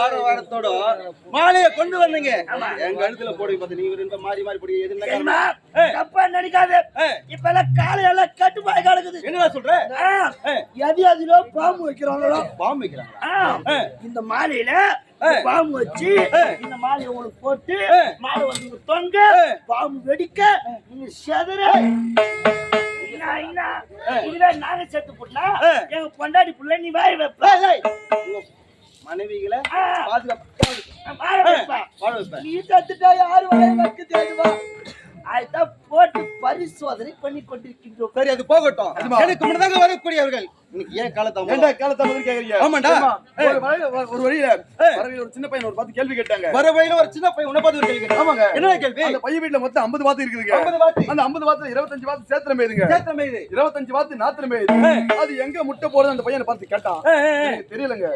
ஆரவாரத்தோட மாலையை கொண்டு வந்தீங்க. என் கழுத்துல போடுங்க பார்த்து நீங்க ரெண்டு மாறி மாறி போடுங்க. எது என்ன தப்பா நினைக்காத. இப்ப எல்லாம் காலையெல்லாம் கட்டுப்பாடு கிடக்குது. என்னடா சொல்ற? எது எதுலோ பாம்பு வைக்கிறாங்களோ. பாம்பு வைக்கிறாங்களா? இந்த மாலையில பாம்பு வச்சு இந்த மாலையை உங்களுக்கு போட்டு மாலை வந்து தொங்க பாம்பு வெடிக்க நீங்க செதற நாங்க செத்து போட்டா எங்க பொண்டாடி புள்ள நீ வாய் வைப்ப. மனைவிகளை நீ தத்துட்டா யாரு வாய் வைக்க தெரியுமா? அதுதான் போட்டு பரிசோதனை பண்ணி கொண்டிருக்கின்றோம். சரி, அது போகட்டும். எனக்கு முன்னதாக வரக்கூடியவர்கள் இன்னைக்கு ஏன் காலத்தாமதம் கேக்குறீங்க? ஆமாண்டா. ஒரு வழியில ஒரு சின்ன பையன் ஒரு 10 கேள்வி கேட்டாங்க. வர வழியில ஒரு சின்ன பையன் உன்ன பார்த்து ஒரு கேள்வி கேட்டான். ஆமாங்க. என்ன கேள்வி? அந்த பையன் வீட்ல மொத்தம் 50 வாத்து இருக்குதுங்க. 50 வாத்து. அந்த 50 வாத்துல 25 வாத்து சேத்திரம் மேயுதுங்க. 25 வாத்து நாத்திரம் மேயுது. அது எங்க முட்டை போடுது அந்த பையனை பார்த்து கேட்டான். எனக்கு தெரியலங்க.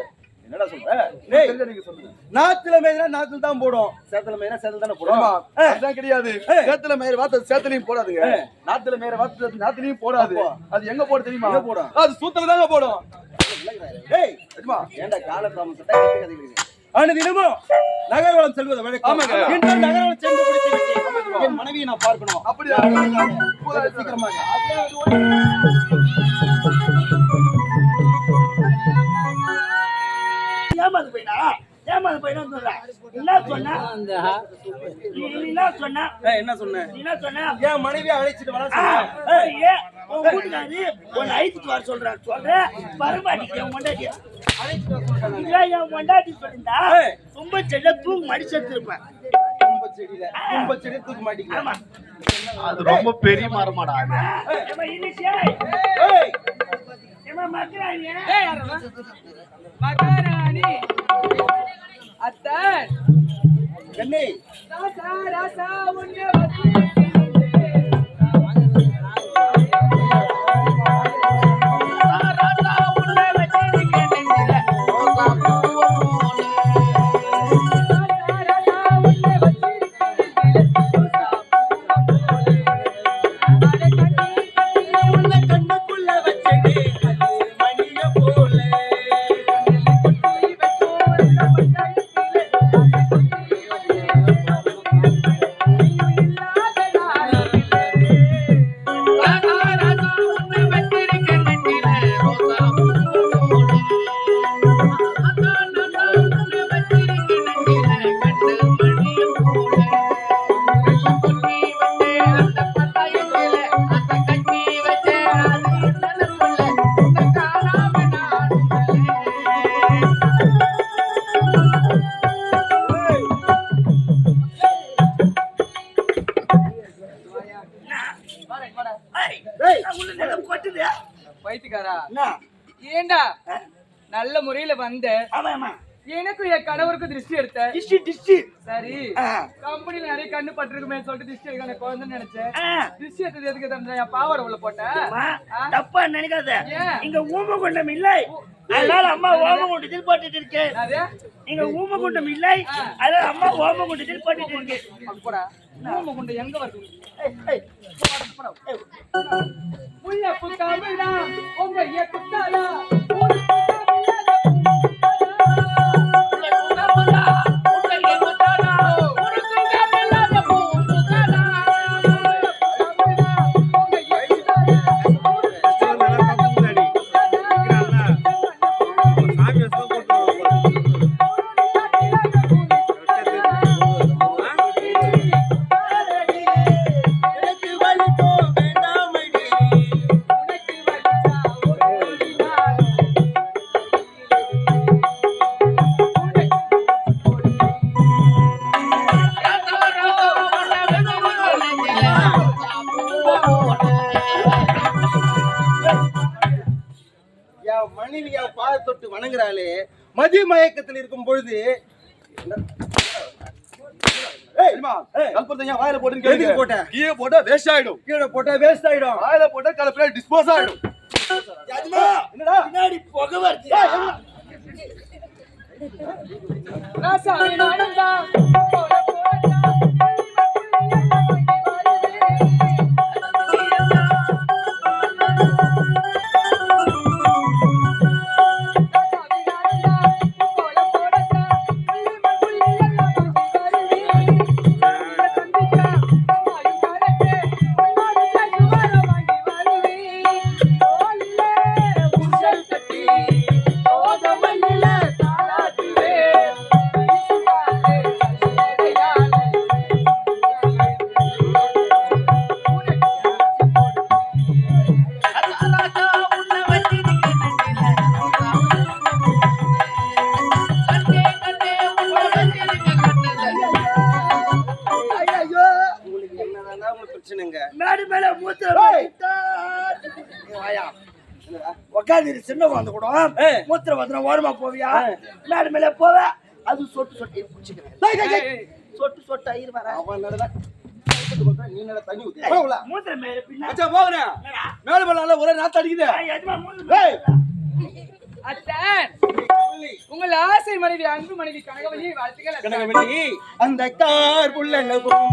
என்னடா சொல்ற? தெரிஞ்ச நீங்க சொல்லுங்க. நாத்துல மேய்னா நாத்துல தான் போடும். சேத்துல மேய்னா சேத்துல தான போடும். அதான் கிடையாது. சேத்துல மேய்ற வாத்து சேத்துலயும் போடாதுங்க. நாத்துல மேய்ற வாத்து நாத்துலயும் போடாது. அது எங்க போடு தெரியுமா? அது சூத்துல தாங்க போடும். ஏய், அம்மா, ஏன்டா காலத்தாமதத்தை கேட்காதீங்க. தினமும் நகர்வலம் செல்வது வழக்கம். இன்று நகர்வலம் சென்று முடித்து விட்டேன். என் மனைவியை நான் பார்க்கணும். அப்படியே சீக்கிரமாக ஏமாந்து போயினா என்ன சொன்ன? என்ன சொன்ன? என்ன சொன்ன? என் மனைவியை அழைச்சிட்டு வர சொன்ன. உன்னை அழைச்சிட்டு வர சொல்றேன் பரமாட்டிக்கு என் பொண்டாட்டி என் பொண்டாட்டி சொல்லிருந்தா தும்ப செடியில தூக்கு மாட்டி செத்து இருப்பேன். தும்ப செடியில தூக்கு மாட்டிக்கலாம். அது ரொம்ப பெரிய மரமாடா. மகாராணி அத்தை கண்ணே ராசா ராசா உன்னை ஏண்டா நல்ல முறையில வந்த எனக்கும் என் கணவருக்கும் திருஷ்டி எடுத்த சரி கம்பெனில நிறைய கண்ணு பட்டிருக்குமே சொல்லிட்டு திருஷ்டி எடுக்க குழந்தைன்னு நினைச்சேன். திருஷ்டி எடுத்தது எதுக்கு தந்த என் பாவாடை உள்ள போட்ட தப்பா நினைக்காத. இங்க ஊமகுண்டம் இல்லை, அதனால அம்மா ஓமகுண்டத்தில் போட்டுட்டு இருக்கேன். இங்க ஊமகுண்டம் இல்லை, அதனால அம்மா ஓமகுண்டத்தில் போட்டுட்டு இருக்கேன். போடா ஊமகுண்டம் எங்க வருது? முள்ள புத்தாமிழா உங்க குத்தாலா மனைவியா பாத தொட்டு வணங்குறாளே, மதி மயக்கத்தில் இருக்கும் பொழுது வாயில போட்டு கீழே போட்டா வேஸ்ட் ஆயிடும். கீழே போட்டா வேஸ்ட் ஆயிடும். வாயில போட்டா கலப்பட டிஸ்போஸ் ஆயிடும். பின்னாடி புகை வருது. மேடு மேல மூத்திரம் உட்காந்து சின்ன குழந்தை கூட மூத்திரம் வந்து ஓரமா போவியா மேடு மேல போவ அது சொட்டு சொட்டு பிடிச்சிக்கிறேன் சொட்டு சொட்டு ஐயர் வர நீ நட தண்ணி ஊத்து மூத்திரம் மேல பின்னா மச்சான் போங்கடா மேல போனால ஒரே நாத்து அடிக்குது ஏய் அத்தான் உங்கள் ஆசை மனைவி அன்பு மனைவி கனகவல்லியை வாழ்த்துக்கள் கனகவல்லி அந்த கார் புள்ளலவும்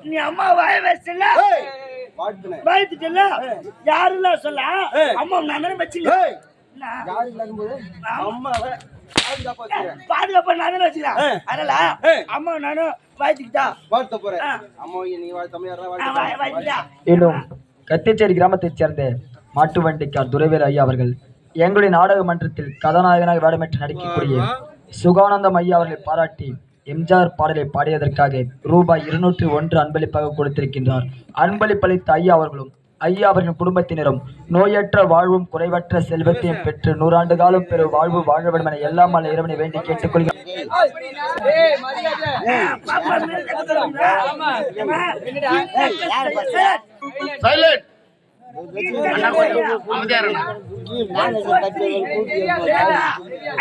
நீ அம்மா வாய வச்சல வாழ்த்துட்டல யாருலாம் சொல்ல அம்மா நான் வச்சுங்க பாதுகாப்பா நான் வச்சுக்கிறேன் அதனால அம்மா நானும் வாழ்த்துக்கிட்டா வாழ்த்த போறேன் அம்மா நீ வாழ்த்தமையா மேலும் கத்திச்சேரி கிராமத்தைச் சேர்ந்த மாட்டு வண்டிக்கார் துரைவேல் ஐயா அவர்கள் எங்களுடைய நாடக மன்றத்தில் கதாநாயகனாக வேடமேற்று நடிக்கக்கூடிய சுகானந்தம் ஐயா அவர்களை பாராட்டி எம்ஜிஆர் பாடலை பாடியதற்காக ரூபாய் 201 அன்பளிப்பாக கொடுத்திருக்கின்றார். அன்பளிப்பளித்த ஐயா அவர்களும் ஐயா அவர்களின் குடும்பத்தினரும் நோயற்ற வாழ்வும் குறைவற்ற செல்வத்தையும் பெற்று 100 ஆண்டு காலம் பெறும் வாழ்வு வாழ வேண்டும் என எல்லாம் அல்ல இறைவனை வேண்டி கேட்டுக்கொள்கிறேன்.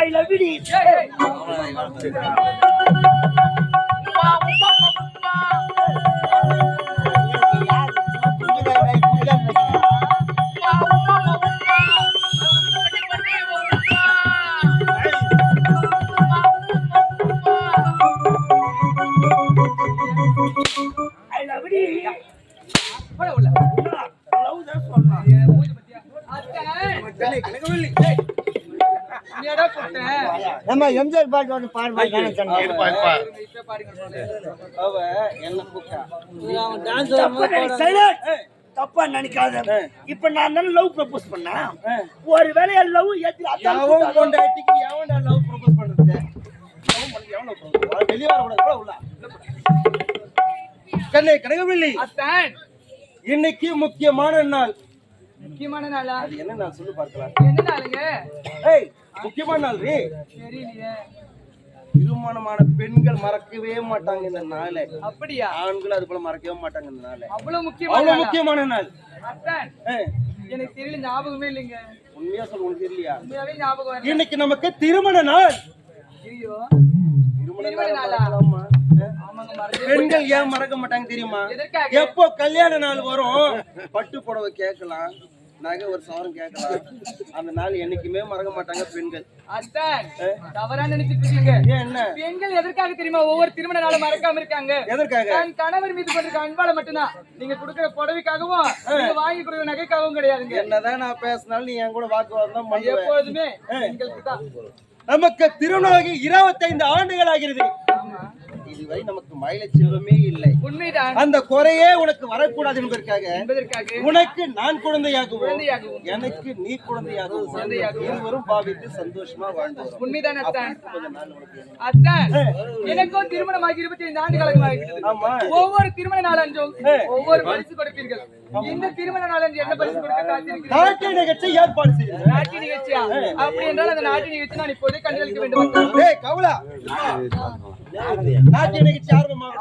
I love you. நம்ம எம்ஜிஆர் பாட்டு ஒன்று பாடுவாங்க தப்பா நினைக்காத. இப்ப நான் லவ் ப்ரப்போஸ் பண்ண ஒரு வேலைய லவ் கனகவல்லி இன்னைக்கு முக்கியமான நாள். முக்கியமான நாளா? அது என்ன நாள் சொல்லு பார்க்கலாம். என்ன நாளுங்க? ஏய் முக்கியமான நாள் ரே. தெரியலையே. திருமணமான பெண்கள் மறக்கவே மாட்டாங்க இந்த நாளை. அப்படியா? ஆண்கள் அது போல மறக்கவே மாட்டாங்க இந்த நாளை. அவ்வளவு முக்கியமான நாள். அத்தான் எனக்கு தெரியல, ஞாபகமே இல்லைங்க. உண்மையா சொல்ல உனக்கு தெரியலையா? உண்மையாவே ஞாபகம் வரல. இன்னைக்கு நமக்கு திருமண நாள். ஐயோ திருமண நாளா? பெண்கள் ஏன் மறக்க மாட்டாங்க தெரியுமா? எப்போ கல்யாண நாள் வரும் பட்டு புடவை கேட்கலாம், நகை ஒரு சவரம் கேட்கலாம். அந்த நாள் என்னைக்குமே மறக்க மாட்டாங்க பெண்கள். அத்தான் தவறா நினைச்சிட்டு இருக்கீங்க. என்ன பெண்கள் எதற்காக தெரியுமா ஒவ்வொரு திருமண நாளும் மறக்காம இருக்காங்க? எதற்காக? தன் கணவர் மீது கொண்டிருக்க அன்பால மட்டும்தான். நீங்க கொடுக்கிற புடவைக்காகவும் நீங்க வாங்கி கொடுக்கிற நகைக்காகவும் கிடையாதுங்க. என்னதான் நான் பேசினாலும் நீ என் கூட வாக்குவாதம் தான் எப்பொழுதுமே பெண்களுக்கு தான். நமக்கு திருமணமாகி 25 ஆண்டுகள் ஆகிறது. இதுவரை நமக்கு மயில செல்வமே இல்லை. உண்மைதான். அந்த குறையே உனக்கு வரக்கூடாது என்பதற்காக உனக்கு நான் குழந்தையாகவும் எனக்கு நீ குழந்தையாகவும் இருவரும் பாவித்து சந்தோஷமா வாழ்ந்தோம். உண்மைதான் அத்தான். அத்தான் எனக்கும் திருமணமாகி 25 ஆண்டு காலமாகிறது. ஒவ்வொரு திருமண நாளன்றும் ஒவ்வொரு பரிசு கொடுப்பீர்கள். இந்த திருமண நாளன்று என்ன பரிசு கொடுக்க காத்திருக்கிறீர்கள்? நாட்டிய நிகழ்ச்சி ஏற்பாடு செய்யுங்கள். நாட்டிய நிகழ்ச்சியா? அப்படி என்றால் அந்த நாட்டிய நிகழ்ச்சி நான் இப்போதே கண்டளிக்க வேண்டும். டேய் கவுலா, நாட்டிய நிகழ்ச்சி ஆரம்பமாக